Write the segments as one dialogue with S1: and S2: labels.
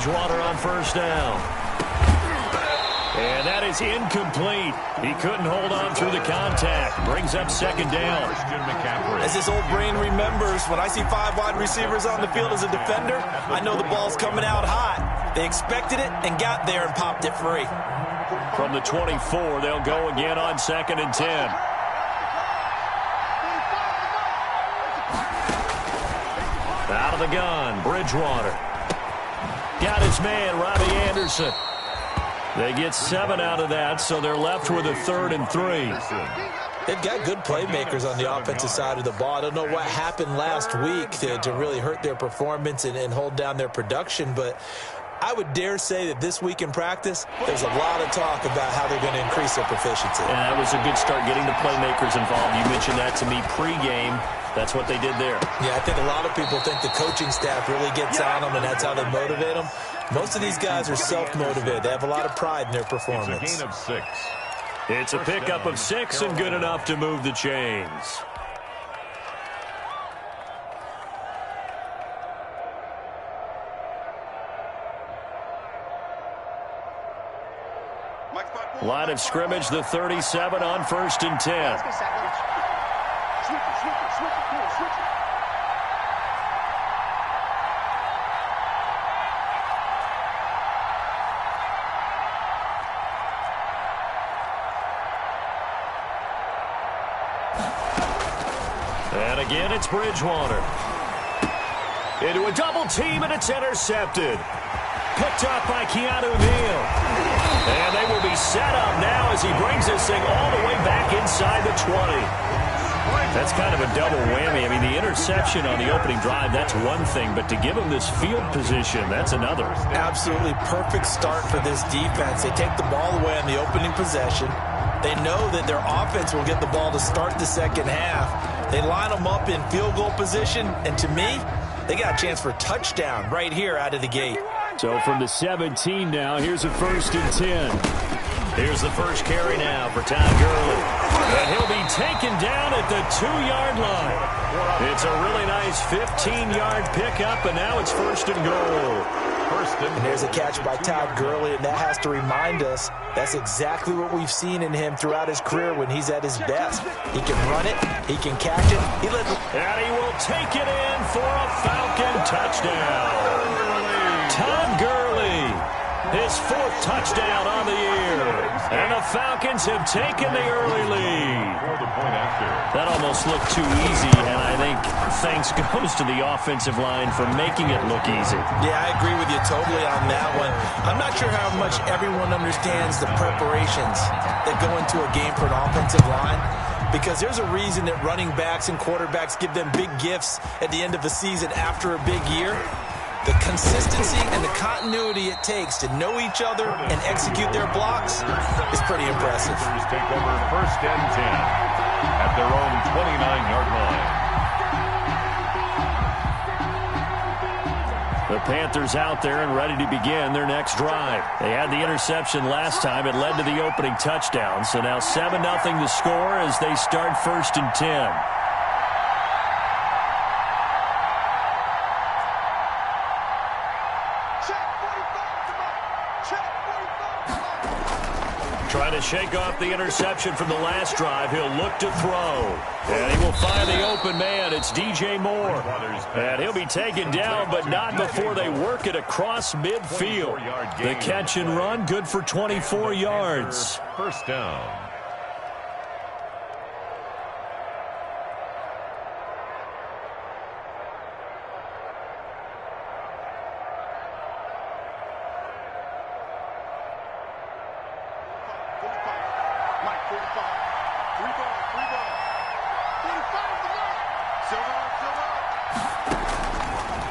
S1: Bridgewater on first down. And that is incomplete. He couldn't hold on through the contact. Brings up second down.
S2: As his old brain remembers, when I see 5 wide receivers on the field as a defender, I know the ball's coming out hot. They expected it and got there and popped it free.
S1: From the 24, they'll go again on 2nd and 10. Out of the gun, Bridgewater. Got his man, Robbie Anderson. They get 7 out of that, so they're left with a 3rd and 3.
S2: They've got good playmakers on the offensive side of the ball. I don't know what happened last week to really hurt their performance and hold down their production, but I would dare say that this week in practice, there's a lot of talk about how they're going to increase their proficiency.
S1: And that was a good start getting the playmakers involved. You mentioned that to me pregame. That's what they did there.
S2: Yeah, I think a lot of people think the coaching staff really gets on them, and that's how they motivate them. Most of these guys are self-motivated. They have a lot of pride in their performance.
S3: It's a gain of 6.
S1: It's a pickup of 6 and good enough to move the chains. Line of scrimmage, the 37 on 1st and 10. And again, it's Bridgewater. Into a double team, and it's intercepted. Picked up by Keanu Neal. And they will be set up now as he brings this thing all the way back inside the 20. That's kind of a double whammy. I mean, the interception on the opening drive, that's one thing, but to give him this field position, that's another.
S2: Absolutely perfect start for this defense. They take the ball away on the opening possession. They know that their offense will get the ball to start the second half. They line them up in field goal position, and to me, they got a chance for a touchdown right here out of the gate.
S1: So from the 17 now, here's a 1st and 10. Here's the first carry now for Todd Gurley. And he'll be taken down at the 2-yard line. It's a really nice 15-yard pickup, and now it's 1st and goal.
S2: And there's a catch by Todd Gurley, and that has to remind us that's exactly what we've seen in him throughout his career when he's at his best. He can run it, he can catch it.
S1: And he will take it in for a Falcon touchdown. Todd Gurley, his 4th touchdown on the year. And the Falcons have taken the early lead. That almost looked too easy, and I think thanks goes to the offensive line for making it look easy.
S2: Yeah, I agree with you totally on that one. I'm not sure how much everyone understands the preparations that go into a game for an offensive line, because there's a reason that running backs and quarterbacks give them big gifts at the end of the season after a big year. The consistency and the continuity it takes to know each other and execute their blocks is pretty impressive.
S3: Take over 1st and 10 at their own 29-yard line.
S1: The Panthers out there and ready to begin their next drive. They had the interception last time. It led to the opening touchdown. So now 7-0 the score as they start 1st and 10. Trying to shake off the interception from the last drive. He'll look to throw. And he will find the open man. It's DJ Moore. And he'll be taken down, but not before they work it across midfield. The catch and run, good for 24 yards.
S3: 1st down.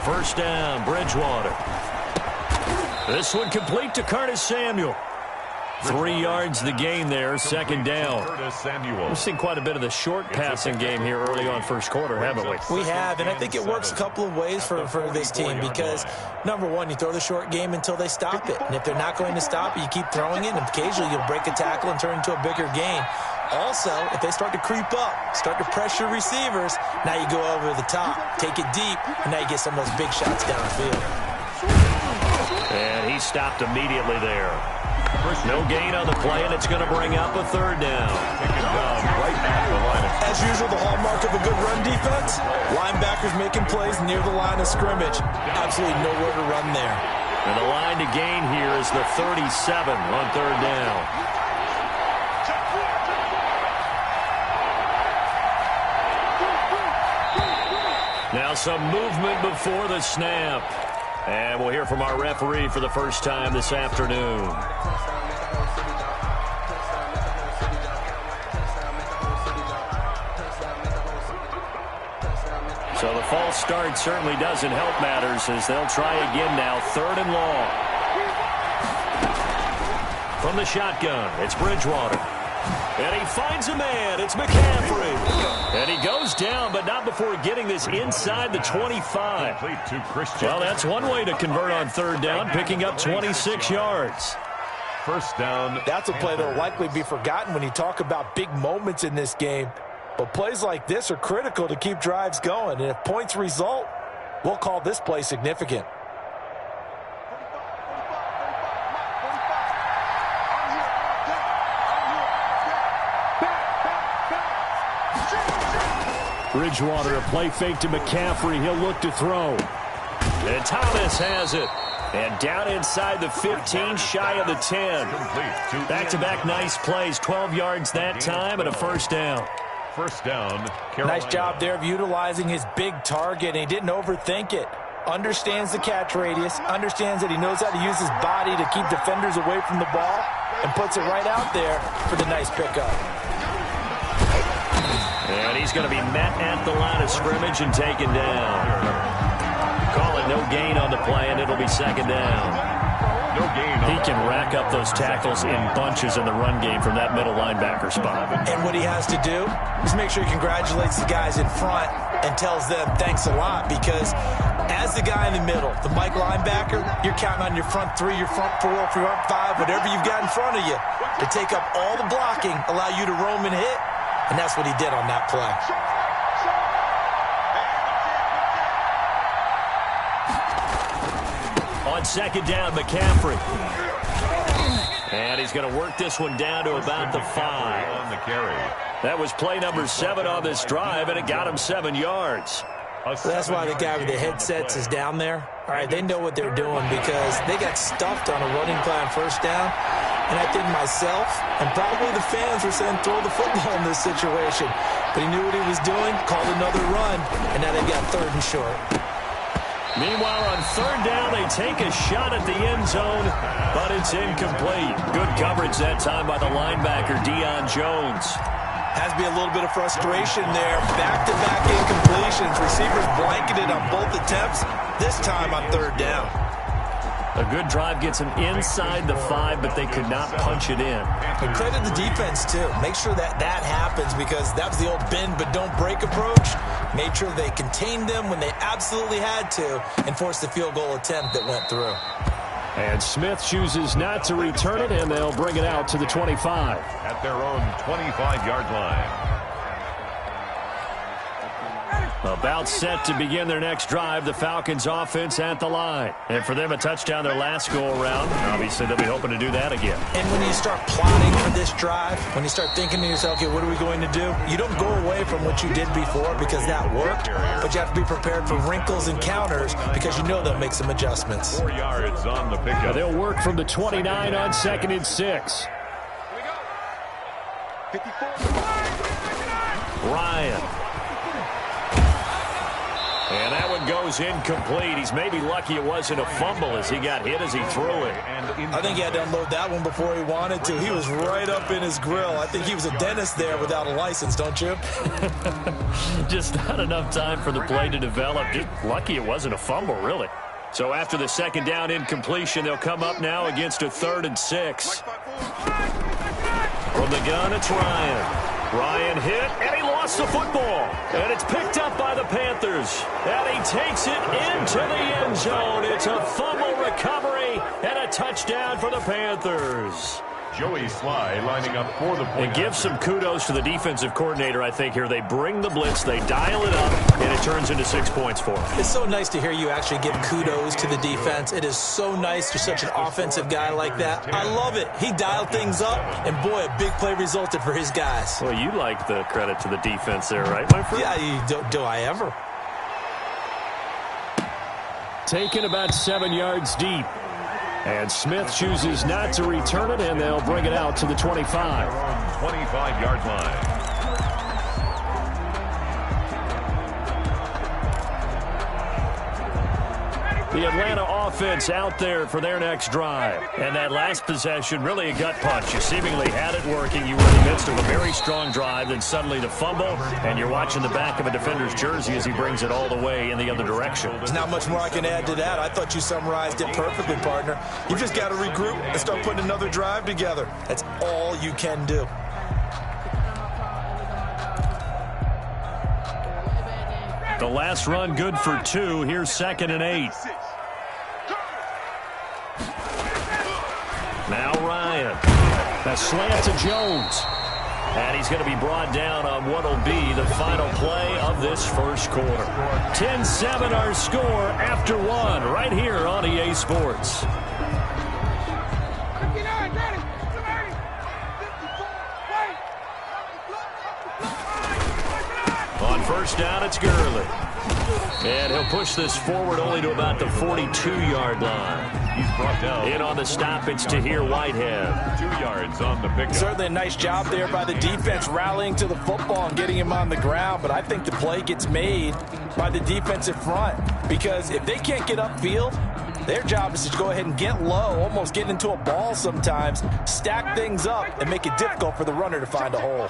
S1: First down, Bridgewater. This one complete to Curtis Samuel. 3 yards the gain there, 2nd down. We've seen quite a bit of the short passing game here early on 1st quarter, haven't we?
S2: We have, and I think it works a couple of ways for this team because, number one, you throw the short game until they stop it. And if they're not going to stop it, you keep throwing it, and occasionally you'll break a tackle and turn into a bigger gain. Also, if they start to creep up, start to pressure receivers, now you go over the top, take it deep, and now you get some of those big shots downfield.
S1: he's stopped immediately there. No gain on the play, and it's going to bring up a third down.
S3: Right at the line.
S2: As usual, the hallmark of a good run defense, linebackers making plays near the line of scrimmage. Absolutely nowhere to run there.
S1: And the line to gain here is the 37 on third down. Now some movement before the snap. And we'll hear from our referee for the first time this afternoon. So the false start certainly doesn't help matters as they'll try again now, 3rd and long. From the shotgun, it's Bridgewater. And he finds a man. It's McCaffrey. And he goes down, but not before getting this inside the 25. Well, that's one way to convert on 3rd down, picking up 26 yards.
S3: First down.
S2: That's a play that will likely be forgotten when you talk about big moments in this game. But plays like this are critical to keep drives going. And if points result, we'll call this play significant.
S1: Bridgewater, a play fake to McCaffrey. He'll look to throw. And Thomas has it. And down inside the 15, shy of the 10. Back-to-back nice plays, 12 yards that time and a first down.
S3: First down, Carolina.
S2: Nice job there of utilizing his big target. He didn't overthink it. Understands the catch radius. Understands that he knows how to use his body to keep defenders away from the ball. And puts it right out there for the nice pickup.
S1: And he's going to be met at the line of scrimmage and taken down. Call it no gain on the play, and it'll be 2nd down.
S3: No gain.
S1: He can rack up those tackles in bunches in the run game from that middle linebacker spot.
S2: And what he has to do is make sure he congratulates the guys in front and tells them thanks a lot, because as the guy in the middle, the Mike linebacker, you're counting on your front 3, your front 4, your front 5, whatever you've got in front of you to take up all the blocking, allow you to roam and hit. And that's what he did on that play.
S1: On 2nd down, McCaffrey. And he's going to work this one down to about the 5.
S3: On the carry.
S1: That was play number 7 on this drive, and it got him 7 yards.
S2: That's why the guy with the headsets is down there. All right, they know what they're doing because they got stuffed on a running play on first down. And I think myself and probably the fans were saying throw the football in this situation. But he knew what he was doing, called another run, and now they've got 3rd and short.
S1: Meanwhile, on 3rd down, they take a shot at the end zone, but it's incomplete. Good coverage that time by the linebacker, Deion Jones.
S2: Has to be a little bit of frustration there. Back-to-back incompletions. Receivers blanketed on both attempts, this time on 3rd down.
S1: A good drive gets them inside the 5, but they could not punch it in.
S2: And credit the defense, too. Make sure that happens, because that was the old bend but don't break approach. Made sure they contained them when they absolutely had to and forced the field goal attempt that went through.
S1: And Smith chooses not to return it, and they'll bring it out to the 25.
S3: At their own 25-yard line.
S1: About set to begin their next drive, the Falcons offense at the line. And for them, a touchdown their last go-around. Obviously, they'll be hoping to do that again.
S2: And when you start plotting for this drive, when you start thinking to yourself, okay, what are we going to do? You don't go away from what you did before because that worked, but you have to be prepared for wrinkles and counters because you know they'll make some adjustments.
S3: 4 yards on the pickup.
S1: They'll work from the 29 on 2nd and 6. Ryan. And that one goes incomplete. He's maybe lucky it wasn't a fumble as he got hit as he threw it.
S2: I think he had to unload that one before he wanted to. He was right up in his grill. I think he was a dentist there without a license, don't you?
S1: Just not enough time for the play to develop. Just lucky it wasn't a fumble, really. So after the 2nd down incompletion, they'll come up now against a 3rd and 6. From the gun, it's Ryan. Ryan hit, and he lost the football. And it's picked up by the Panthers. And he takes it into the end zone. It's a fumble recovery and a touchdown for the Panthers.
S3: Joey Sly lining up for the point.
S1: And give some kudos to the defensive coordinator, I think, here. They bring the blitz, they dial it up, and it turns into 6 points for them.
S2: It's so nice to hear you actually give kudos to the defense. It is so nice. You're such an offensive guy like that. I love it. He dialed things up, and boy, a big play resulted for his guys.
S1: Well, you like the credit to the defense there, right, my friend?
S2: Yeah, do I ever?
S1: Taken about 7 yards deep. And Smith chooses not to return it, and they'll bring it out to the 25.
S3: 25-yard line.
S1: The Atlanta offense out there for their next drive. And that last possession, really a gut punch. You seemingly had it working. You were in the midst of a very strong drive, then suddenly the fumble, and you're watching the back of a defender's jersey as he brings it all the way in the other direction.
S2: There's not much more I can add to that. I thought you summarized it perfectly, partner. You just got to regroup and start putting another drive together. That's all you can do.
S1: The last run good for 2. Here's 2nd and 8. Now Ryan. A slant to Jones. And he's going to be brought down on what will be the final play of this first quarter. 10-7 our score after 1 right here on EA Sports. On first down, it's Gurley. And he'll push this forward only to about the 42-yard line.
S3: He's brought down.
S1: In on the stop, it's Tahir Whitehead.
S3: 2 yards on the pickup.
S2: Certainly a nice job there by the defense rallying to the football and getting him on the ground, but I think the play gets made by the defensive front because if they can't get upfield, their job is to go ahead and get low, almost get into a ball sometimes, stack things up, and make it difficult for the runner to find a hole.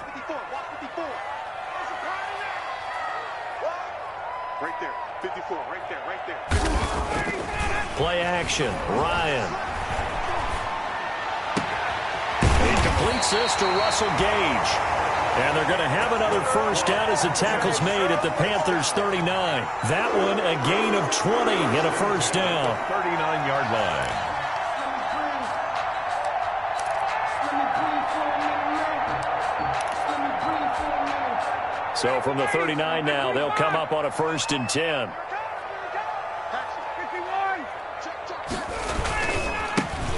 S4: Right there, 54, right there, right there.
S1: Play action, Ryan. He completes this to Russell Gage. And they're going to have another first down as the tackle's made at the Panthers' 39. That one a gain of 20 and a first down.
S3: 39-yard line.
S1: So from the 39 now, they'll come up on a 1st and 10.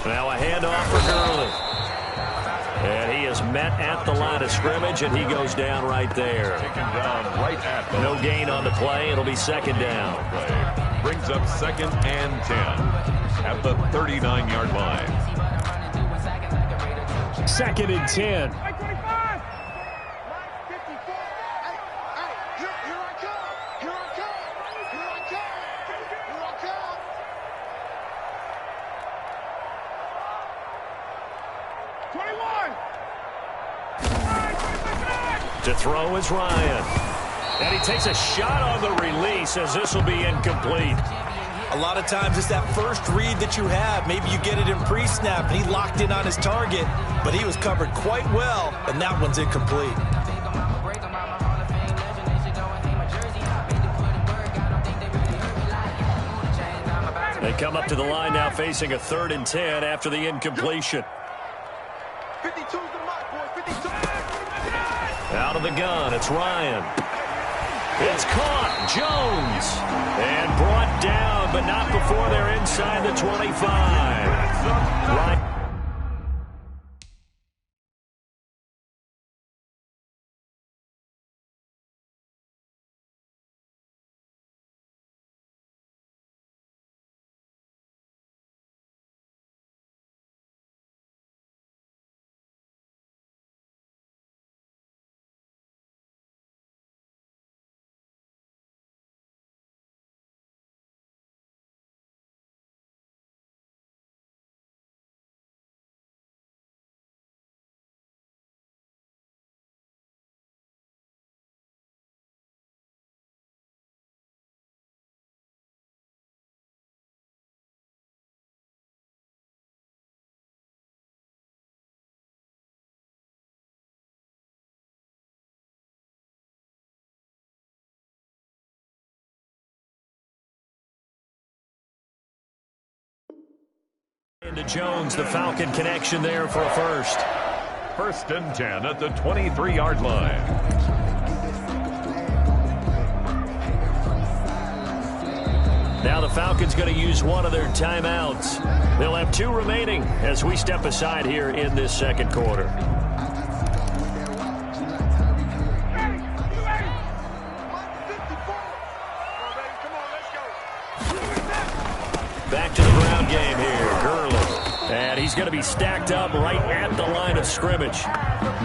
S1: Now a handoff for Gurley. And he is met at the line of scrimmage, and he goes down right there.
S3: Taken down right at the
S1: No gain on the play. It'll be 2nd down.
S3: play. Brings up 2nd and 10 at the 39-yard line.
S1: 2nd and 10. To throw is Ryan. And he takes a shot on the release as this will be incomplete.
S2: A lot of times it's that first read that you have. Maybe you get it in pre-snap, and he locked in on his target, but he was covered quite well, and that one's incomplete.
S1: They come up to the line now facing a 3rd and 10 after the incompletion.
S4: 52's the mark, boy, 52.
S1: Out of the gun, it's Ryan. It's caught, Jones. And brought down, but not before they're inside the 25. Right. Into Jones, the Falcon connection there for a first.
S3: 1st and 10 at the 23-yard line.
S1: Now the Falcons going to use one of their timeouts. They'll have 2 remaining as we step aside here in this second quarter. Back to the ground game here. Gurley. And he's going to be stacked up right at the line of scrimmage.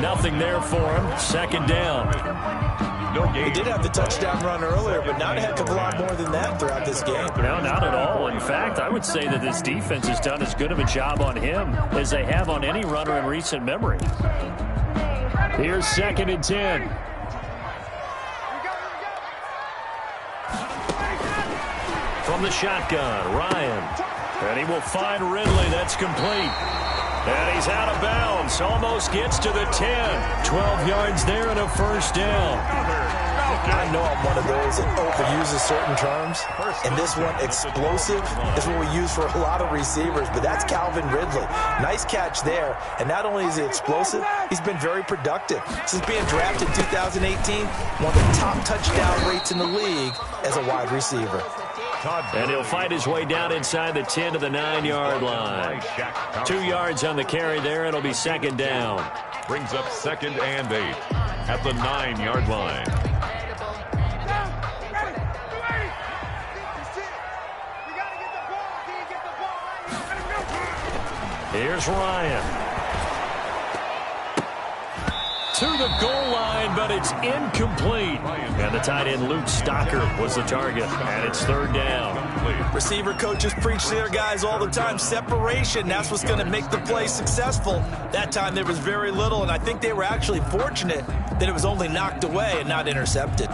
S1: Nothing there for him. 2nd down.
S2: He did have the touchdown run earlier, but not a heck of a lot more than that throughout this game.
S1: No, not at all. In fact, I would say that this defense has done as good of a job on him as they have on any runner in recent memory. Here's 2nd and 10. From the shotgun, Ryan. And he will find Ridley. That's complete. And he's out of bounds. Almost gets to the 10. 12 yards there and a 1st down.
S2: I know I'm one of those that overuses certain terms. And this one, explosive, is what we use for a lot of receivers. But that's Calvin Ridley. Nice catch there. And not only is he explosive, he's been very productive. Since being drafted in 2018, one of the top touchdown rates in the league as a wide receiver.
S1: And he'll fight his way down inside the 10 to the 9-yard line. 2 yards on the carry there. It'll be 2nd down.
S3: Brings up 2nd and 8 at the 9-yard line.
S1: Here's Ryan. To the goal line, but it's incomplete. And the tight end, Luke Stocker, was the target. And it's 3rd down.
S2: Receiver coaches preach to their guys all the time. Separation, that's what's going to make the play successful. That time there was very little, and I think they were actually fortunate that it was only knocked away and not intercepted.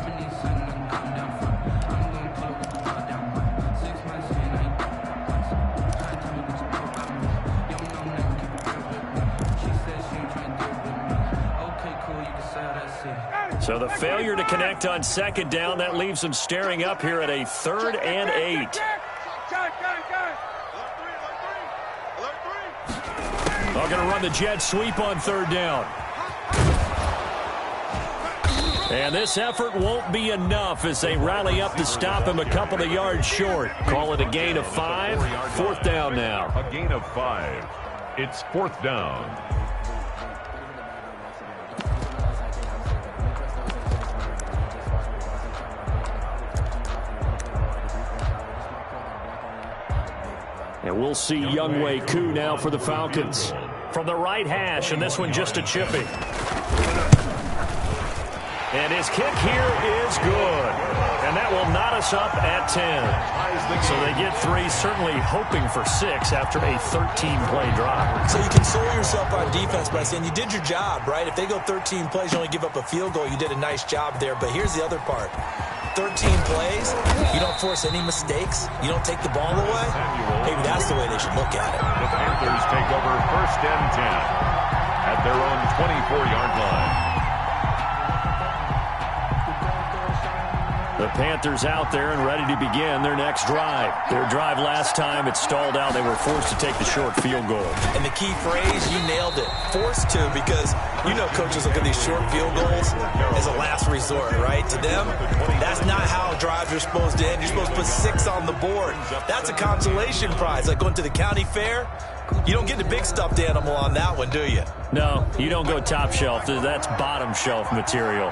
S1: So the failure to connect on 2nd down, that leaves them staring up here at a 3rd and 8. They're going to run the jet sweep on 3rd down. And this effort won't be enough as they rally up to stop him a couple of yards short. Call it a gain of 5. 4th down now.
S3: A gain of 5. It's 4th down.
S1: And we'll see Younghoe Koo now for the Falcons. From the right hash, and this one just a chippy. And his kick here is good. And that will knot us up at 10. So they get 3, certainly hoping for 6 after a 13-play drive.
S2: So you console yourself on defense by saying you did your job, right? If they go 13 plays, you only give up a field goal, you did a nice job there. But here's the other part. 13 plays, you don't force any mistakes, you don't take the ball away. Maybe that's the way they should look at it.
S3: The Panthers take over 1st and 10 at their own 24-yard line.
S1: The Panthers out there and ready to begin their next drive. Their drive last time, it stalled out. They were forced to take the short field goal.
S2: And the key phrase, you nailed it. Forced to, because you know coaches look at these short field goals as a last resort, right? To them, that's not how drives are supposed to end. You're supposed to put 6 on the board. That's a consolation prize. Like going to the county fair, you don't get the big stuffed animal on that one, do you?
S1: No, you don't go top shelf. That's bottom shelf material.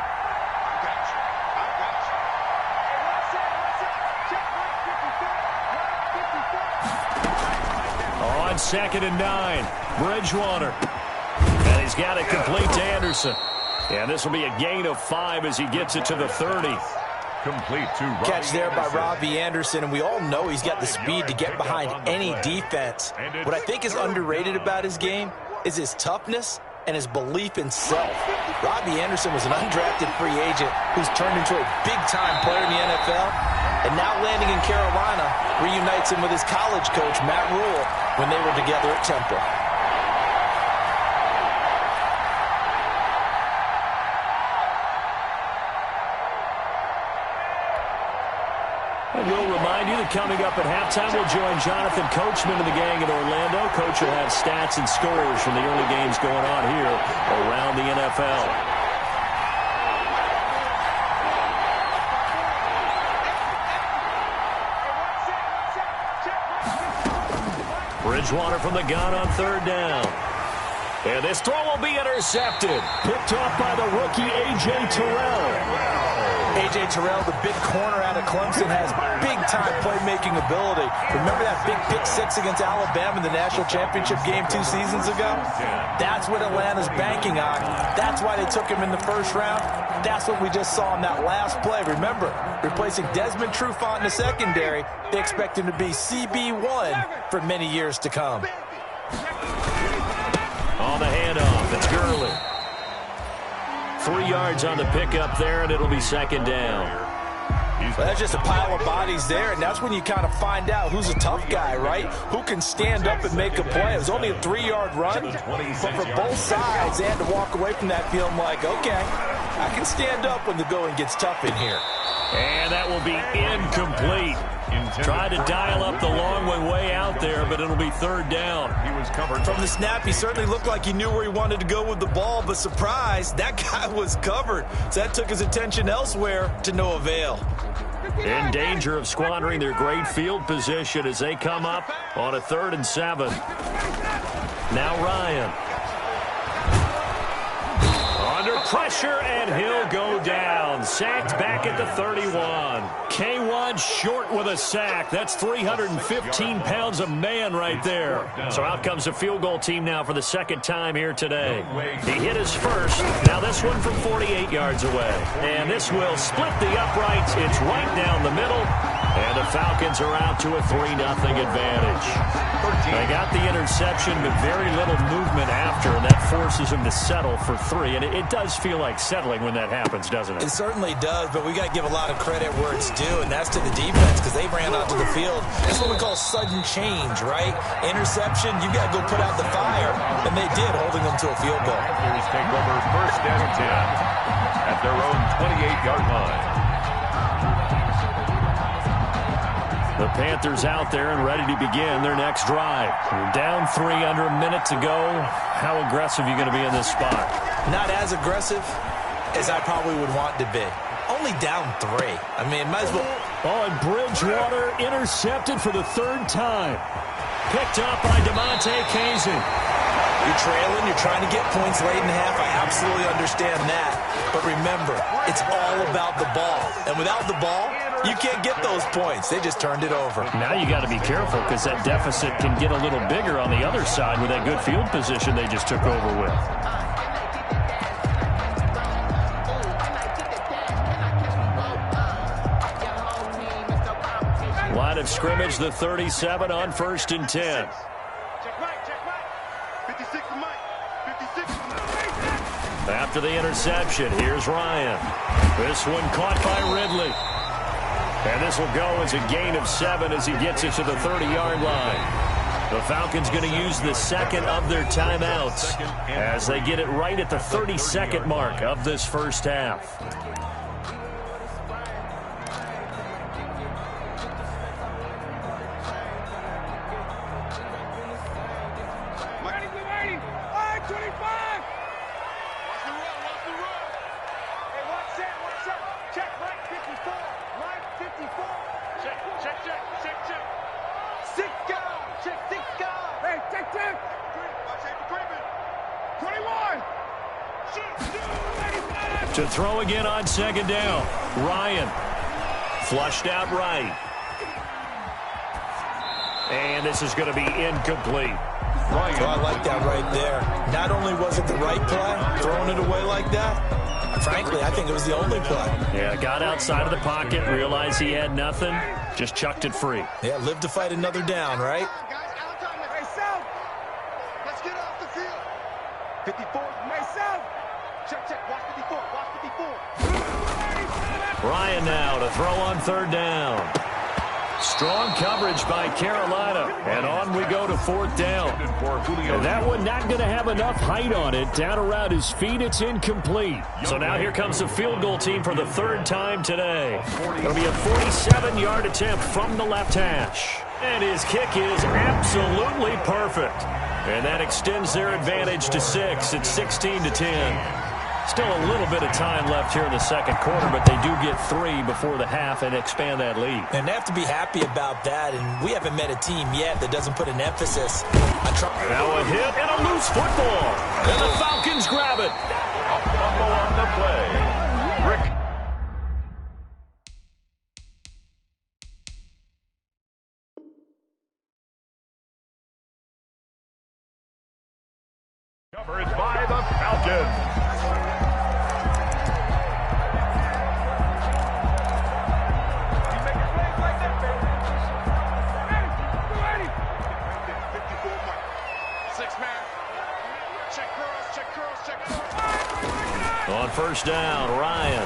S1: On 2nd and 9, Bridgewater. And he's got it complete to Anderson. And this will be a gain of 5 as he gets it to the 30.
S3: Complete to Robbie
S2: Catch there by
S3: Anderson.
S2: Robbie Anderson, and we all know he's got the speed to get behind any defense. What I think is underrated about his game is his toughness and his belief in self. Robbie Anderson was an undrafted free agent who's turned into a big-time player in the NFL, and now landing in Carolina reunites him with his college coach, Matt Rule, when they were together at Temple.
S1: We'll remind you that coming up at halftime, we'll join Jonathan Coachman and the gang in Orlando. Coach will have stats and scores from the early games going on here around the NFL. Bridgewater from the gun on third down. And this throw will be intercepted. Picked off by the rookie, A.J. Terrell.
S2: A.J. Terrell, the big corner out of Clemson, has big-time playmaking ability. Remember that big pick six against Alabama in the national championship game 2 seasons ago? That's what Atlanta's banking on. That's why they took him in the first round. That's what we just saw in that last play. Remember, replacing Desmond Trufant in the secondary, they expect him to be CB1 for many years to come.
S1: On the handoff, it's Gurley. 3 yards on the pickup there, and it'll be second down.
S2: Well, that's just a pile of bodies there, and that's when you kind of find out who's a tough guy, right? Who can stand up and make a play. It was only a 3-yard run, but for both sides, they had to walk away from that feeling like, okay, I can stand up when the going gets tough in here.
S1: And that will be incomplete. Tried to dial up the long way out there, but it'll be third down.
S3: He was covered.
S2: From the snap, he certainly looked like he knew where he wanted to go with the ball, but surprise, that guy was covered. So that took his attention elsewhere to no avail.
S1: In danger of squandering their great field position as they come up on a 3rd and 7. Now Ryan. Under pressure, and he'll go down. Sacked back at the 31. K1 short with a sack. That's 315 pounds a man right there. So out comes the field goal team now for the second time here today. He hit his first. Now this one from 48 yards away. And this will split the uprights. It's right down the middle. And the Falcons are out to a 3-0 advantage. They got the interception, but very little movement after, and that forces them to settle for 3. And it does feel like settling when that happens, doesn't it?
S2: It certainly does, but we got to give a lot of credit where it's due, and that's to the defense because they ran onto the field. That's what we call sudden change, right? Interception, you got to go put out the fire, and they did, holding them to a field goal.
S3: Panthers take over 1st and 10 at their own 28-yard line.
S1: The Panthers out there and ready to begin their next drive. We're down 3, under a minute to go. How aggressive are you going to be in this spot?
S2: Not as aggressive as I probably would want to be. Only down 3. I mean, might as well.
S1: Oh, and Bridgewater intercepted for the 3rd time. Picked up by DeMonte Kazin.
S2: You're trailing, you're trying to get points late in the half. I absolutely understand that. But remember, it's all about the ball. And without the ball, you can't get those points. They just turned it over.
S1: Now you got to be careful because that deficit can get a little bigger on the other side with that good field position they just took over with. Line of scrimmage, the 37 on 1st and 10.
S4: Check right, check right. 56 to Mike. 56 to Mike.
S1: After the interception, here's Ryan. This one caught by Ridley. And this will go as a gain of 7 as he gets it to the 30-yard line. The Falcons going to use the second of their timeouts as they get it right at the 30-second mark of this first half. To throw again on 2nd down. Ryan flushed out right. And this is going to be incomplete.
S2: So I like that right there. Not only was it the right play, throwing it away like that, frankly, I think it was the only play.
S1: Yeah, got outside of the pocket, realized he had nothing, just chucked it free.
S2: Yeah, live to fight another down, right?
S4: Hey, South. Let's get off the field. 54. Hey, South. Check, check. Watch 54. Watch 54.
S1: Ryan now to throw on 3rd down. Strong coverage by Carolina. And on we go to 4th down. And that one not going to have enough height on it. Down around his feet, it's incomplete. So now here comes the field goal team for the 3rd time today. It'll be a 47-yard attempt from the left hash. And his kick is absolutely perfect. And that extends their advantage to 6. It's 16-10. Still a little bit of time left here in the second quarter, but they do get 3 before the half and expand that lead.
S2: And they have to be happy about that, and we haven't met a team yet that doesn't put an emphasis on trying.
S1: Now a hit and a loose football. And the Falcons grab it.
S3: Fumble on the play. Rick. Covered by the Falcons.
S1: On 1st down, Ryan.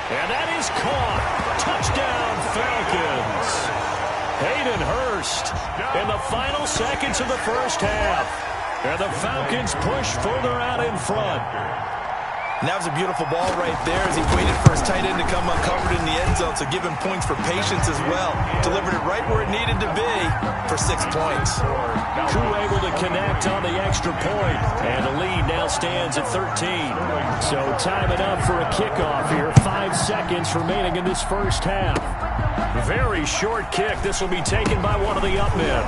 S1: And that is caught. Touchdown, Falcons. Hayden Hurst in the final seconds of the first half. And the Falcons push further out in front.
S2: And that was a beautiful ball right there as he waited for his tight end to come uncovered in the end zone, so give him points for patience as well. Delivered it right where it needed to be for 6 points.
S1: Crew able to connect on the extra point, and the lead now stands at 13. So time it up for a kickoff here. 5 seconds remaining in this first half. Very short kick. This will be taken by one of the up men.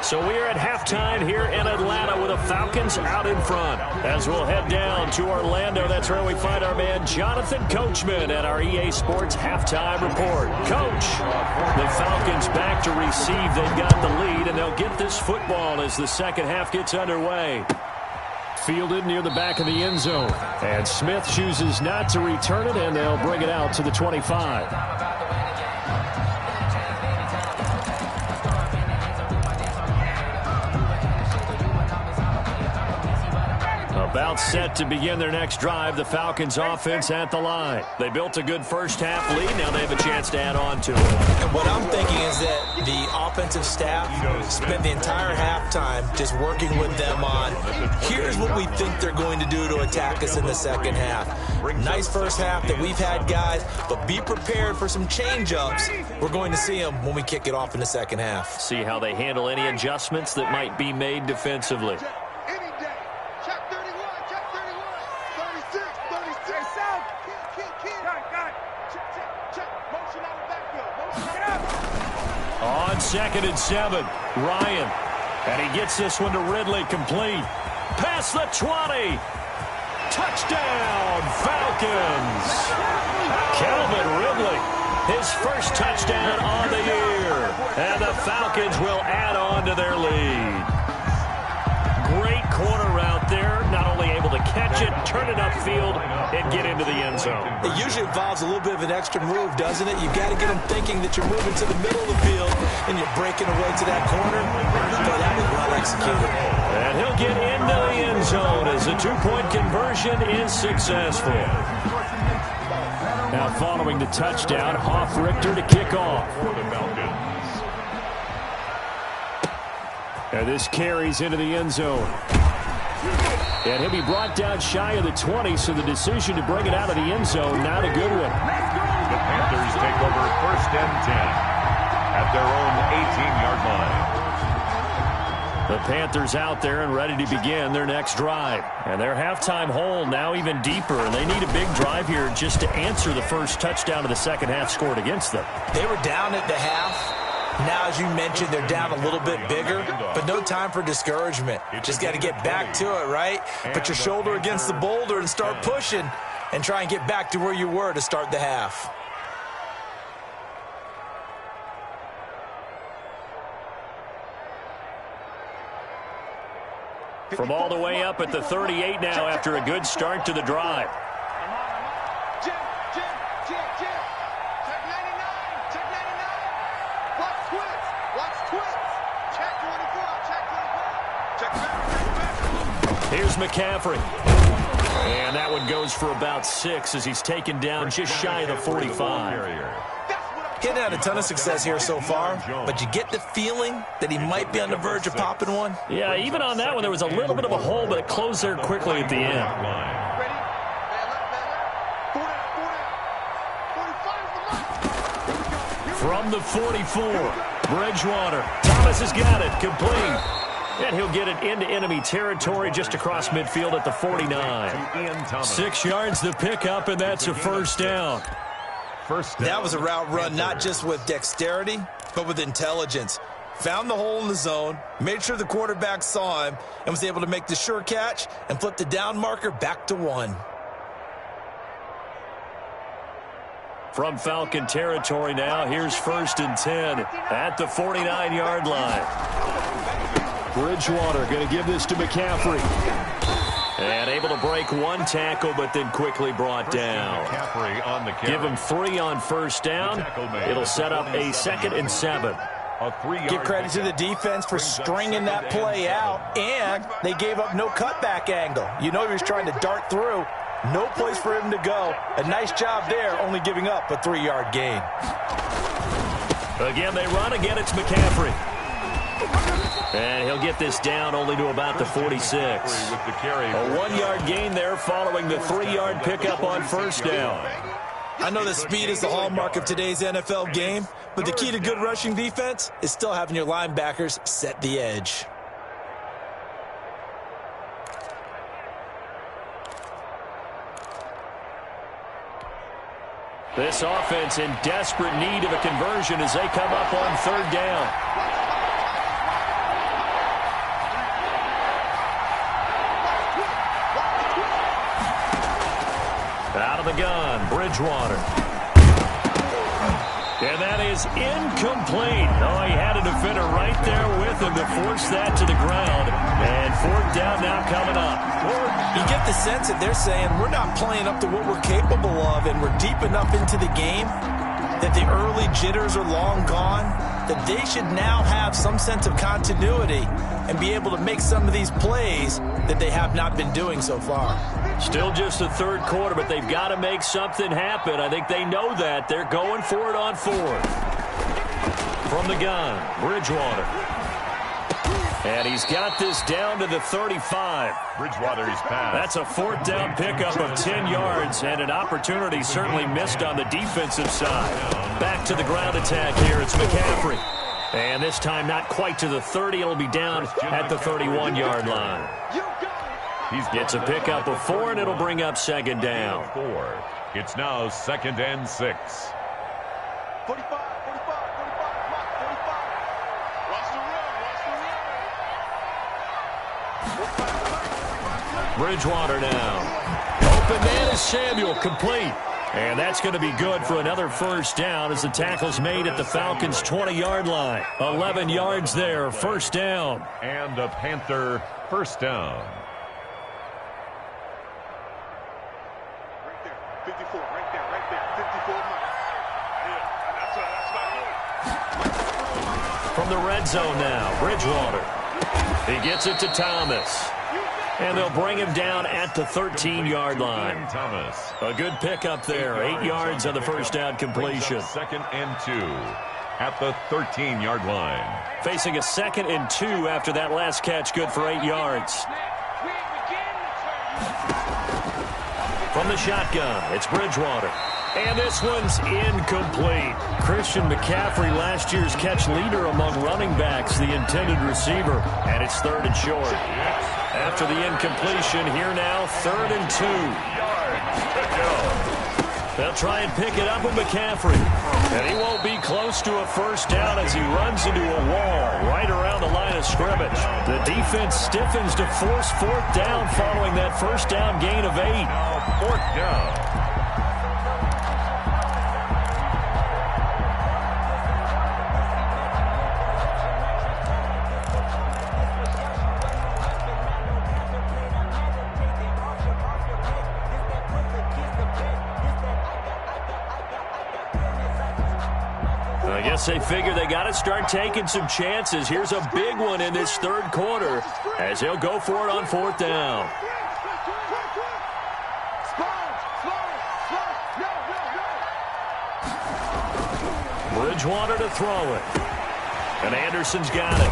S1: So we're at halftime here in Atlanta with the Falcons out in front. As we'll head down to Orlando, that's where we find our man Jonathan Coachman at our EA Sports halftime report. Coach, the Falcons back to receive. They've got the lead, and they'll get this football as the second half gets underway. Fielded near the back of the end zone. And Smith chooses not to return it, and they'll bring it out to the 25. About set to begin their next drive. The Falcons offense at the line. They built a good first half lead. Now they have a chance to add on to it.
S2: And what I'm thinking is that the offensive staff spent the entire halftime just working with them on, here's what we think they're going to do to attack us in the second half. Nice first half that we've had, guys, but be prepared for some change-ups. We're going to see them when we kick it off in the second half.
S1: See how they handle any adjustments that might be made defensively. On 2nd and 7, Ryan. And he gets this one to Ridley, complete. Past the 20. Touchdown, Falcons. Calvin Ridley, his first touchdown on the year. And the Falcons will add on to their lead. Great corner route there. Not only able to catch it, turn it upfield, and get into the end zone.
S2: It usually involves a little bit of an extra move, doesn't it? You've got to get them thinking that you're moving to the middle of the field and you're breaking away to that corner. But that was well executed.
S1: And he'll get into the end zone as the 2-point conversion is successful. Now following the touchdown, Hoff-Richter to kick off. And this carries into the end zone. And he'll be brought down shy of the 20, so the decision to bring it out of the end zone, not a good one.
S3: The Panthers take over 1st and 10 at their own 18-yard line.
S1: The Panthers out there and ready to begin their next drive. And their halftime hole now even deeper, and they need a big drive here just to answer the first touchdown of the second half scored against them.
S2: They were down at the half. Now, as you mentioned, they're down a little bit bigger, but no time for discouragement. Just got to get back to it, right? Put your shoulder against the boulder and start pushing and try and get back to where you were to start the half.
S1: From all the way up at the 38 now after a good start to the drive. Here's McCaffrey. And that one goes for about 6 as he's taken down just shy of the 45.
S2: Getting had a ton of success here so far, but you get the feeling that he might be on the verge of popping one.
S1: Yeah, even on that one, there was a little bit of a hole, but it closed there quickly at the end. From the 44, Bridgewater. Thomas has got it, complete. And he'll get it into enemy territory just across midfield at the 49. 6 yards the pickup, and that's a first down.
S2: That was a route run not just with dexterity, but with intelligence. Found the hole in the zone, made sure the quarterback saw him, and was able to make the sure catch and flip the down marker back to 1.
S1: From Falcon territory now, here's 1st and 10 at the 49-yard line. Bridgewater going to give this to McCaffrey. And able to break one tackle, but then quickly brought down. Give him 3 on first down. It'll set up a 2nd and 7.
S2: Give credit to the defense for stringing that play out, and they gave up no cutback angle. You know he was trying to dart through. No place for him to go. A nice job there, only giving up a 3-yard gain.
S1: Again, they run. Again, it's McCaffrey. And he'll get this down only to about the 46. A 1-yard gain there following the 3-yard pickup on first down.
S2: I know that speed is the hallmark of today's NFL game, but the key to good rushing defense is still having your linebackers set the edge.
S1: This offense in desperate need of a conversion as they come up on 3rd down. Out of the gun, Bridgewater. And that is incomplete. Oh, he had a defender right there with him to force that to the ground. And 4th down now coming up.
S2: You get the sense that they're saying we're not playing up to what we're capable of, and we're deep enough into the game that the early jitters are long gone, that they should now have some sense of continuity and be able to make some of these plays that they have not been doing so far.
S1: Still just the 3rd quarter, but they've got to make something happen. I think they know that. They're going for it on 4th. From the gun, Bridgewater. And he's got this down to the 35.
S3: Bridgewater's pass.
S1: That's a 4th down pickup of 10 yards and an opportunity certainly missed on the defensive side. Back to the ground attack here. It's McCaffrey. And this time not quite to the 30. It'll be down at the 31-yard line. It's a pickup of 4, and it'll bring up 2nd down.
S3: 4. It's now 2nd and 6.
S4: 45.
S1: Bridgewater now. Open man is Samuel, complete. And that's going to be good for another first down as the tackle's made at the Falcons' 20-yard line. 11 yards there, first down.
S3: And a Panther first down.
S4: Right there, 54, right there, 54. Yeah, that's my boy.
S1: From the red zone now, Bridgewater. He gets it to Thomas. And they'll bring him down at the 13-yard line.
S3: Thomas.
S1: A good pickup there. 8 yards on the first down completion.
S3: 2nd and 2 at the 13-yard line.
S1: Facing a 2nd and 2 after that last catch, good for 8 yards. From the shotgun, it's Bridgewater. And this one's incomplete. Christian McCaffrey, last year's catch leader among running backs, the intended receiver. And it's 3rd and short. After the incompletion, here now, 3rd and 2. They'll try and pick it up with McCaffrey. And he won't be close to a first down as he runs into a wall right around the line of scrimmage. The defense stiffens to force 4th down following that first down gain of 8.
S3: Now 4th down.
S1: I guess they figure they got to start taking some chances. Here's a big one in this 3rd quarter as he'll go for it on 4th down. Bridgewater to throw it. And Anderson's got it.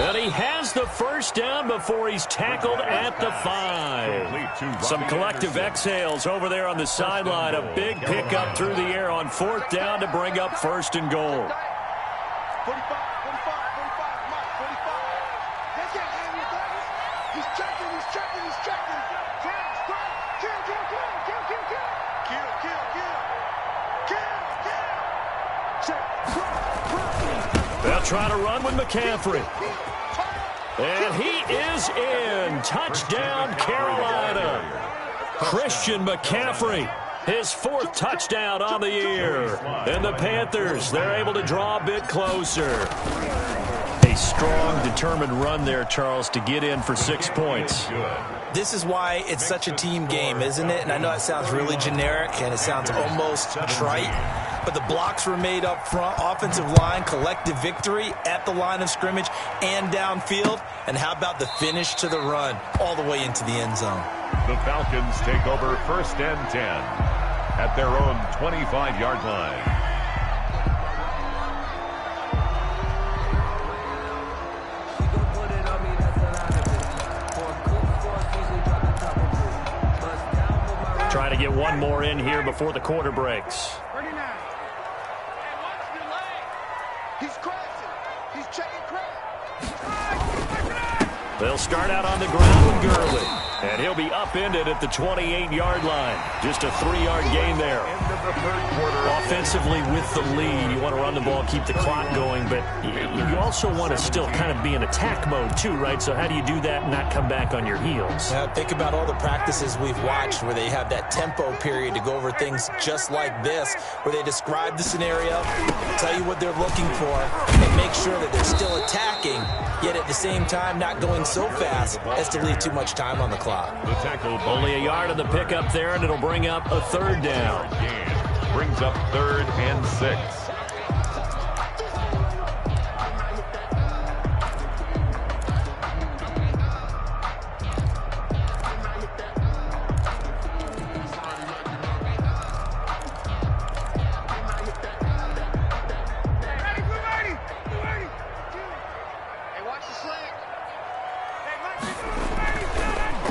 S1: And he has the first down before he's tackled at the 5. Some collective exhales over there on the sideline. A big pickup through the air on 4th down to bring up 1st and goal.
S4: 45, 45, 45, Mike, 45. They can't hang with that. He's checking, he's checking, he's checking. Kill, kill, kill, kill, kill, kill. Kill, kill, kill. Kill, kill. Check,
S1: They'll try to run with McCaffrey. And he is in. Touchdown, Carolina. Christian McCaffrey, his 4th touchdown on the year. And the Panthers, they're able to draw a bit closer. A strong, determined run there, Charles, to get in for 6 points.
S2: This is why it's such a team game, isn't it? And I know it sounds really generic and it sounds almost trite, but the blocks were made up front, offensive line, collective victory at the line of scrimmage and downfield. And how about the finish to the run all the way into the end zone?
S3: The Falcons take over 1st and 10 at their own 25-yard line.
S1: Trying to get one more in here before the quarter breaks.
S4: 39. Hey, watch your leg. He's crashing. He's checking crash.
S1: They'll start out on the ground with Gurley. And he'll be upended at the 28-yard line. Just a 3-yard gain there.
S3: End of the 3rd quarter.
S1: Offensively with the lead, you want to run the ball, keep the clock going, but you also want to still kind of be in attack mode too, right? So how do you do that and not come back on your heels?
S2: Think about all the practices we've watched where they have that tempo period to go over things just like this, where they describe the scenario, tell you what they're looking for, and make sure that they're still attacking, yet at the same time not going so fast as to leave too much time on the clock.
S3: The tackle
S1: Only a yard on the pickup there, and it'll bring up a 3rd down.
S3: brings up 3rd and 6.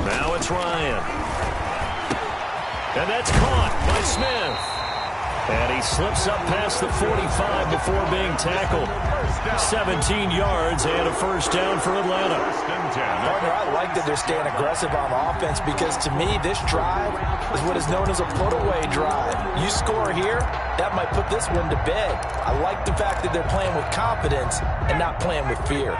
S1: Now it's Ryan. And that's caught by Smith. And he slips up past the 45 before being tackled. 17 yards and a 1st down for Atlanta.
S2: Partner, I like that they're staying aggressive on offense because to me, this drive is what is known as a put-away drive. You score here, that might put this one to bed. I like the fact that they're playing with confidence and not playing with fear.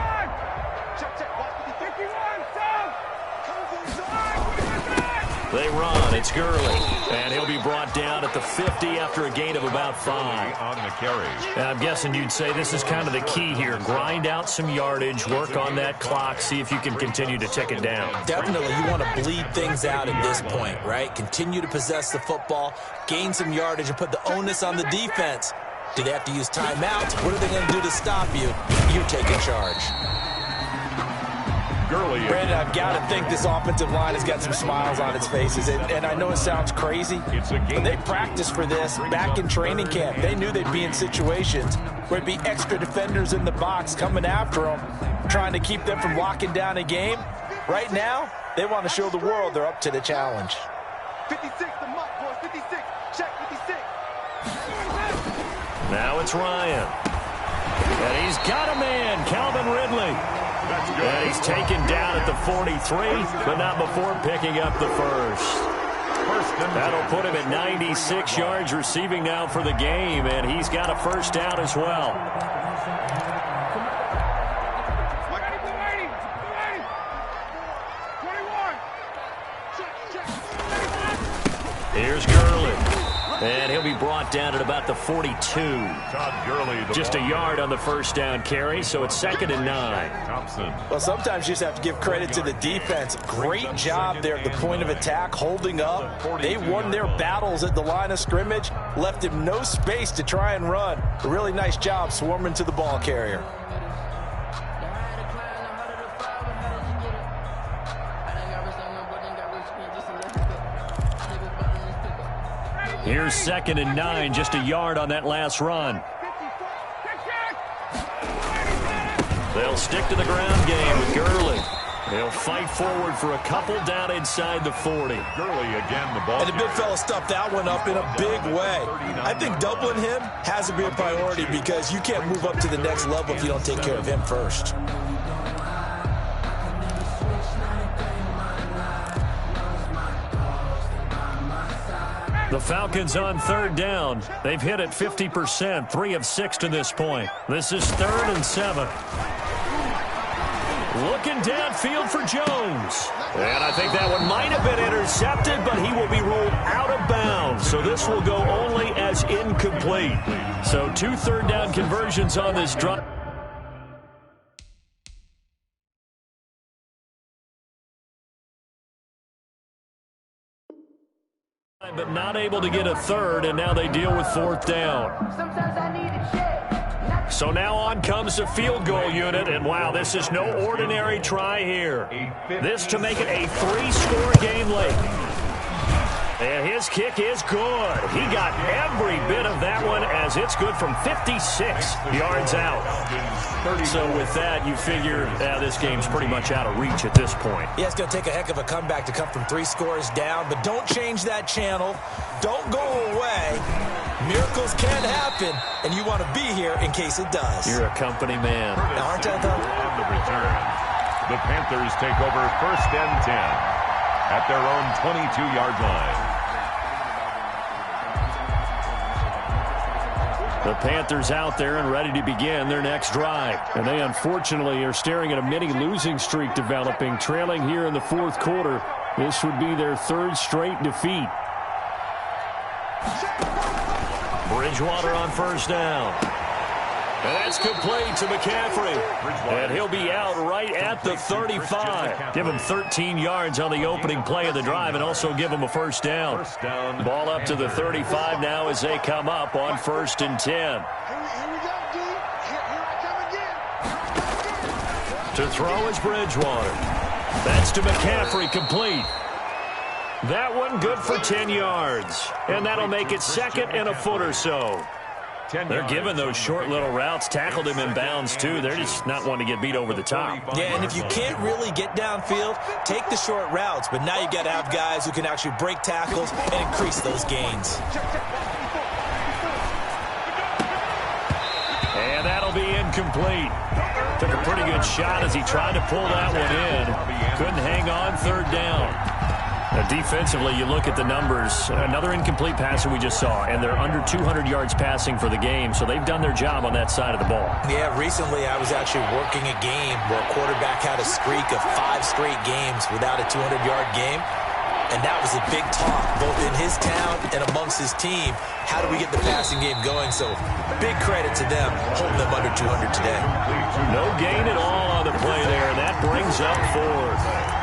S1: They run. It's Gurley. And he'll be brought down at the 50 after a gain of about 5.
S3: On the carry.
S1: And I'm guessing you'd say this is kind of the key here. Grind out some yardage, work on that clock, see if you can continue to tick it down.
S2: Definitely, you want to bleed things out at this point, right? Continue to possess the football, gain some yardage, and put the onus on the defense. Do they have to use timeouts? What are they going to do to stop you? You're taking charge.
S3: Gurley.
S2: Brandon, I've got to think this offensive line has got some smiles on its faces. And I know it sounds crazy, but they practiced for this back in training camp. They knew they'd be in situations where it'd be extra defenders in the box coming after them, trying to keep them from locking down a game. Right now, they want to show the world they're up to the challenge.
S4: 56, the mark, boys. 56. Check 56.
S1: Now it's Ryan. And he's got a man, Calvin Ridley.
S3: That's good.
S1: And he's taken down at the 43, but not before picking up the 1st. That'll put him at 96 yards receiving now for the game, and he's got a 1st down as well. Here's Gurley. And he'll be brought down at about the 42.
S3: Todd Gurley.
S1: Just a yard on the 1st down carry, so it's 2nd and 9.
S3: Thompson.
S2: Well, sometimes you just have to give credit to the defense. Great job there at the point of attack, holding up. They won their battles at the line of scrimmage, left him no space to try and run. A really nice job swarming to the ball carrier.
S1: Here's 2nd and 9, just a yard on that last run. They'll stick to the ground game with Gurley. He'll fight forward for a couple down inside the 40.
S3: Gurley again, the ball.
S2: And the big fella stuffed that one up in a big way. I think doubling him has to be a priority because you can't move up to the next level if you don't take care of him first.
S1: The Falcons on third down. They've hit it 50%, 3 of 6 to this point. This is 3rd and 7. Looking downfield for Jones. And I think that one might have been intercepted, but he will be ruled out of bounds. So this will go only as incomplete. So 2 third-down conversions on this drive. But not able to get a third, and now they deal with 4th down. So now on comes the field goal unit, and wow, this is no ordinary try here. This to make it a 3-score game late. And his kick is good. He got every bit of that one as it's good from 56 yards out. So with that, you figure this game's pretty much out of reach at this point.
S2: Yeah, it's going to take a heck of a comeback to come from 3 scores down, but don't change that channel. Don't go away. Miracles can happen, and you want to be here in case it does.
S1: You're a company man.
S2: Now, aren't I, though?
S3: On the return, the Panthers take over 1st and 10 at their own 22-yard line.
S1: The Panthers out there and ready to begin their next drive. And they unfortunately are staring at a mini losing streak developing, trailing here in the 4th quarter. This would be their 3rd straight defeat. Bridgewater on 1st down. And that's complete to McCaffrey. And he'll be out right at the 35. Give him 13 yards on the opening play of the drive and also give him a 1st down. Ball up to the 35 now as they come up on 1st and 10.
S4: Here we go, D. Here I come again.
S1: To throw is Bridgewater. That's to McCaffrey, complete. That one good for 10 yards. And that'll make it 2nd and a foot or so. They're giving those short little routes. Tackled him in bounds, too. They're just not wanting to get beat over the top.
S2: Yeah, and if you can't really get downfield, take the short routes. But now you got to have guys who can actually break tackles and increase those gains.
S1: And that'll be incomplete. Took a pretty good shot as he tried to pull that one in. Couldn't hang on 3rd down. Now, defensively, you look at the numbers. Another incomplete pass that we just saw, and they're under 200 yards passing for the game, so they've done their job on that side of the ball.
S2: Yeah, recently I was actually working a game where a quarterback had a streak of 5 straight games without a 200-yard game, and that was a big talk, both in his town and amongst his team. How do we get the passing game going? So big credit to them holding them under 200 today.
S1: No gain at all on the play there, and that brings up 4th.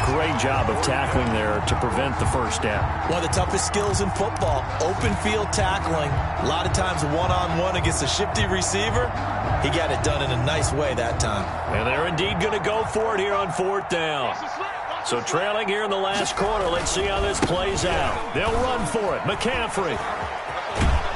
S1: Great job of tackling there to prevent the 1st down.
S2: One of the toughest skills in football, open field tackling. A lot of times one-on-one against a shifty receiver. He got it done in a nice way that time.
S1: And they're indeed going to go for it here on 4th down. So trailing here in the last quarter, let's see how this plays out. They'll run for it. McCaffrey.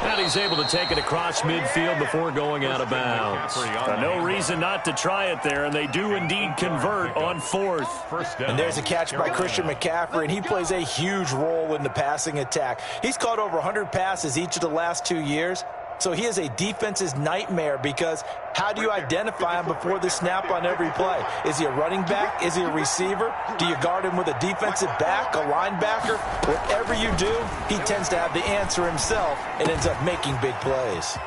S1: And he's able to take it across midfield before going out of bounds. No reason not to try it there, and they do indeed convert on 4th.
S2: And there's a catch by Christian McCaffrey, and he plays a huge role in the passing attack. He's caught over 100 passes each of the last 2 years. So he is a defense's nightmare because how do you identify him before the snap on every play? Is he a running back? Is he a receiver? Do you guard him with a defensive back, a linebacker? Whatever you do, he tends to have the answer himself and ends up making big plays.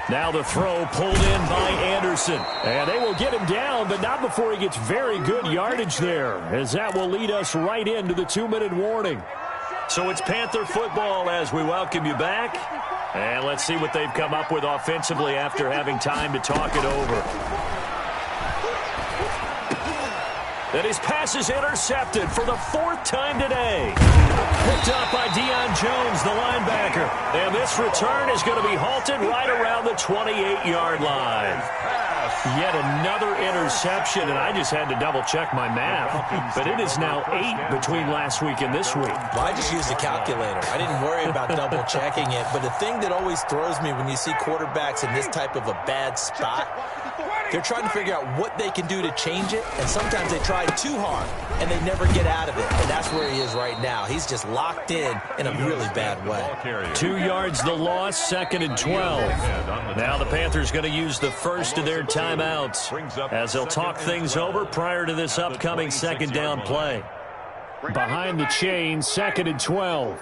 S1: Now the throw pulled in by Anderson. And they will get him down, but not before he gets very good yardage there, as that will lead us right into the 2-minute warning. So it's Panther football as we welcome you back. And let's see what they've come up with offensively after having time to talk it over. And his pass is intercepted for the 4th time today. Picked up by Deion Jones, the linebacker. And this return is going to be halted right around the 28-yard line. Yet another interception, and I just had to double-check my math. But it is now 8 between last week and this week.
S2: Well, I just used a calculator. I didn't worry about double-checking it. But the thing that always throws me when you see quarterbacks in this type of a bad spot They're trying to figure out what they can do to change it, and sometimes they try too hard, and they never get out of it. And that's where he is right now. He's just locked in a really bad way.
S1: 2 yards the loss, 2nd and 12. Now the Panthers going to use the first of their timeouts as they'll talk things over prior to this upcoming 2nd down play. Behind the chain, 2nd and 12.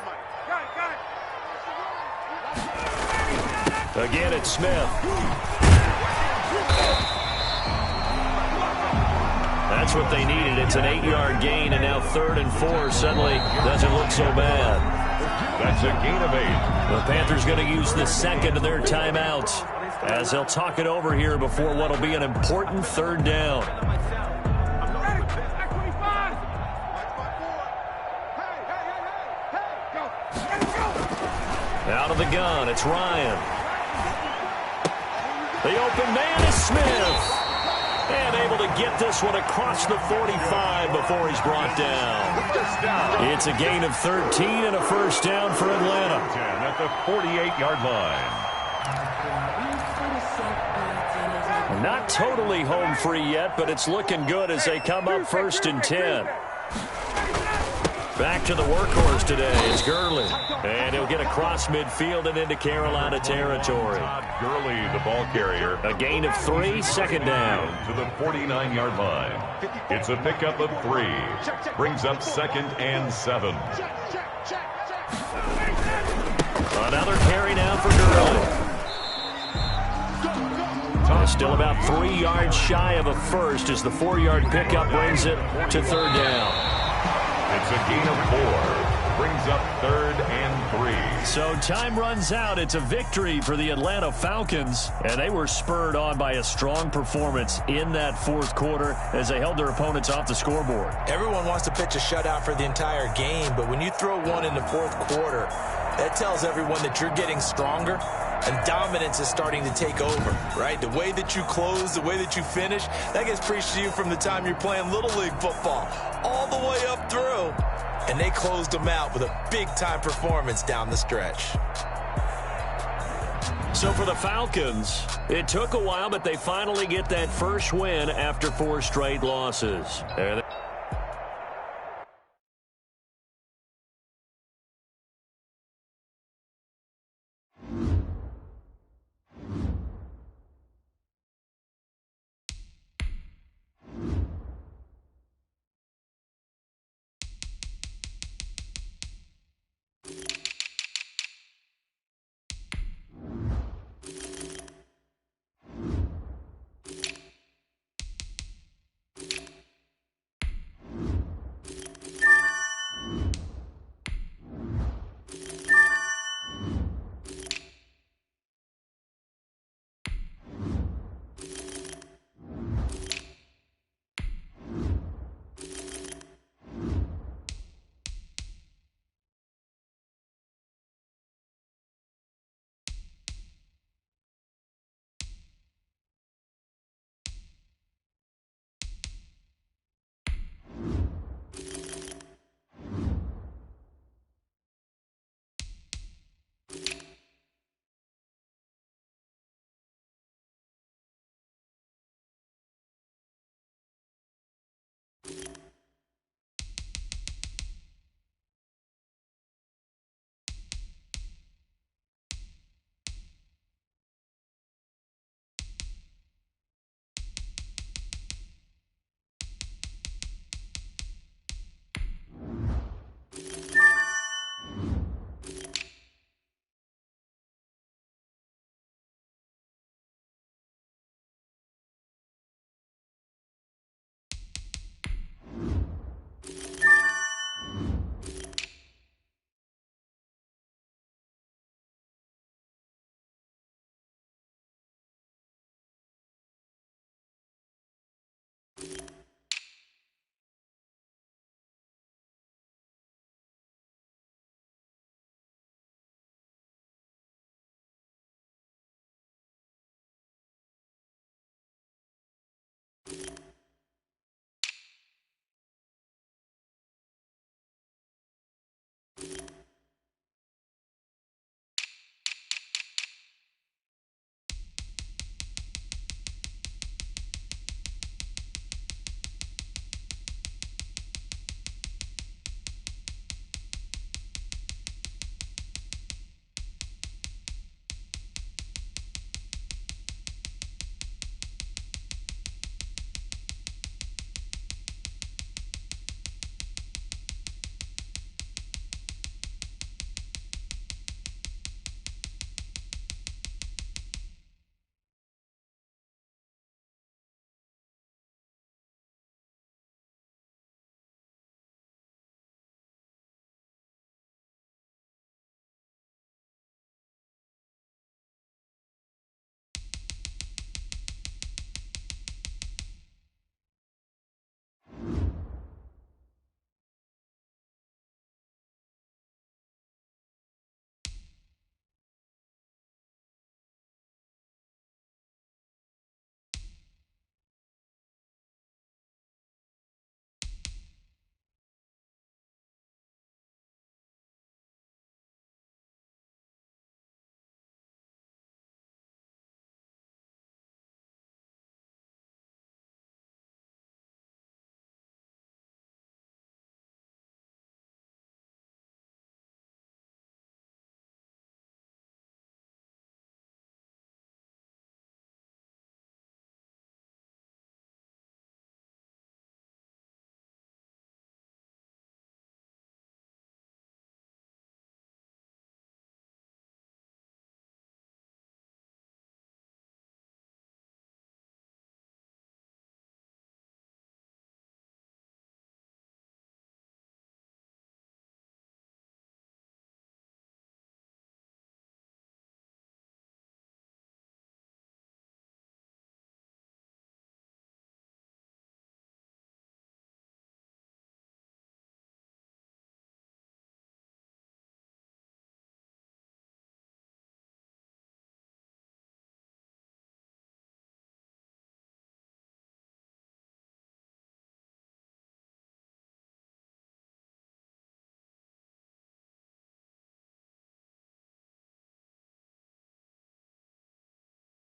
S1: Again, it's Smith. That's what they needed. It's an 8-yard gain, and now 3rd and 4 suddenly doesn't look so bad.
S3: That's a gain of 8.
S1: The Panthers going to use the second of their timeouts as they'll talk it over here before what will be an important 3rd down. Out of the gun, it's Ryan. The open man is Smith. And able to get this one across the 45 before he's brought down. It's a gain of 13 and a 1st down for Atlanta.
S3: At the 48-yard line.
S1: Not totally home free yet, but it's looking good as they come up 1st and 10. Back to the workhorse today. It's Gurley. And he'll get across midfield and into Carolina territory.
S3: Gurley, the ball carrier.
S1: A gain of 3, 2nd down.
S3: To the 49-yard line. It's a pickup of 3. Brings up 2nd and 7.
S1: Another carry now for Gurley. Still about 3 yards shy of a first as the 4-yard pickup brings it to 3rd down.
S3: It's a gain of 4. Brings up 3rd and 3.
S1: So time runs out. It's a victory for the Atlanta Falcons, and they were spurred on by a strong performance in that 4th quarter as they held their opponents off the scoreboard.
S2: Everyone wants to pitch a shutout for the entire game, but when you throw one in the 4th quarter, that tells everyone that you're getting stronger and dominance is starting to take over, right? The way that you close, the way that you finish, that gets preached to you from the time you're playing Little League football all the way up through. And they closed them out with a big-time performance down the stretch.
S1: So for the Falcons, it took a while, but they finally get that first win after 4 straight losses.